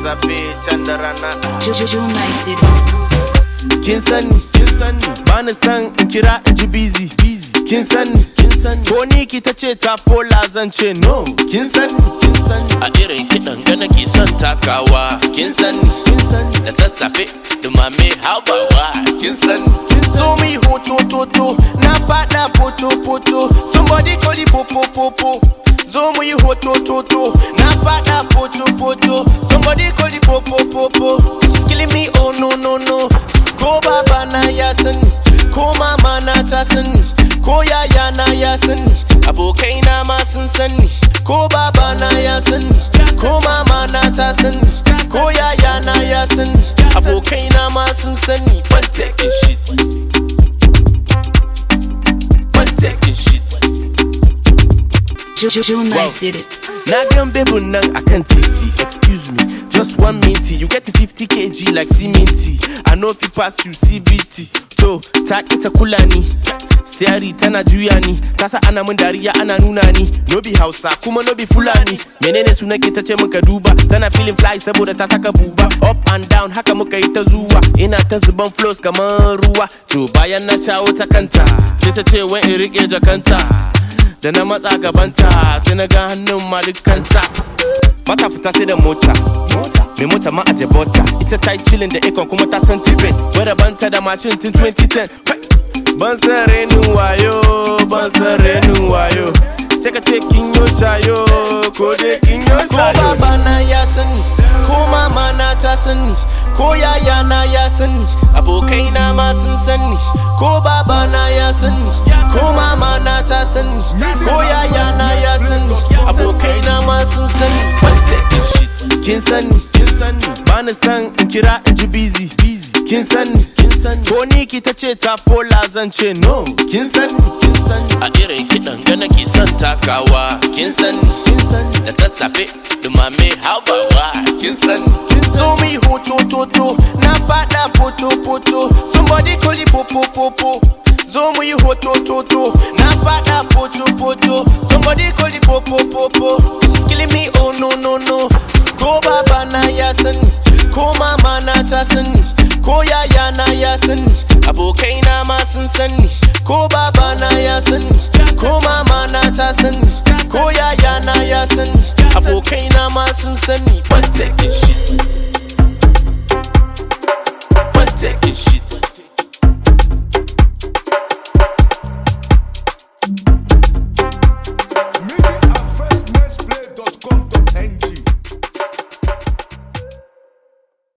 sassafe can da rana. Kin sani, bani san in kira in ji busy. Kin sani, ko ni ki ta ce ta fola zan ce no. Kin sani, a irin kiɗan ga nake son takawa. kin sani, Da sassafe dumame habawa. kin sani. So mi hoto, na fada poto. Somebody call it popo. Zo mu yi hoto, na fada poto. Somebody call it popo. This is killing me, oh no. Ko baba na ya sani, ko mama na ta sani, ko yaya na ya sani, abokai na ma sun sani. Ko baba na ya sani, ko mama na ta sani, ko yaya na ya sani, abokai na ma sun sani. Ban taking shit. Nice did it. Na gan bebun nan akan titi. Excuse me, just 1 minute. You get 50 kg like cementy. I know if you pass you CBT. To ta ita kula ni, steady tana juya ni. Kasa ana mun dariya ana nuna ni. No be Hausa kuma no be Fulani. Menene sunan ki tace muka duba. Tana feeling fly saboda ta saka buba. Up and down haka muka yi ta zuwa. Ina ta zuban flows kamar ruwa. To bayan na shawo ta kanta, sai ta ce wai in rike jakanta. Da na matsa gabanta sai na ga hannun malikanta. Mata fita sai da mota, mai mota ma aje bota. Ita ta yi chillin da ikon kuma ta san tibin. Wadda banta da mashin tun 2010. Ban san renin wayo, sai ka ce kin yo shayo, ko dai kin yo shayo. Ko baba na ya sani, ko mama na ta sani, ko yaya na ya sani, abokai na ma sun sani. Ko baba na ya sani, ko mama na ta sani, ko yaya na ya sani, abokai na ma sun sani. Ban taking shit. Kin sani, bani san in kira in ji busy. Kin sani, ko ni ki ta ce ta fola zan ce no. Kin sani, A irin kiɗan ga nake son takawa. kin sani, Da sassafe dumame habawa. kin sani. So mi hoto, na fada poto. Somebody call it popo. Zo mu yi hoto, na fada poto. Somebody call it popo. This is killing me, oh no. Ko baba na ya sani, ko mama na ta sani, ko yaya na ya sani, abokai na ma sun sani. Ko baba na ya sani, ko mama na ta sani, ko yaya na ya sani, abokai na ma sun sani. Ban taking shit.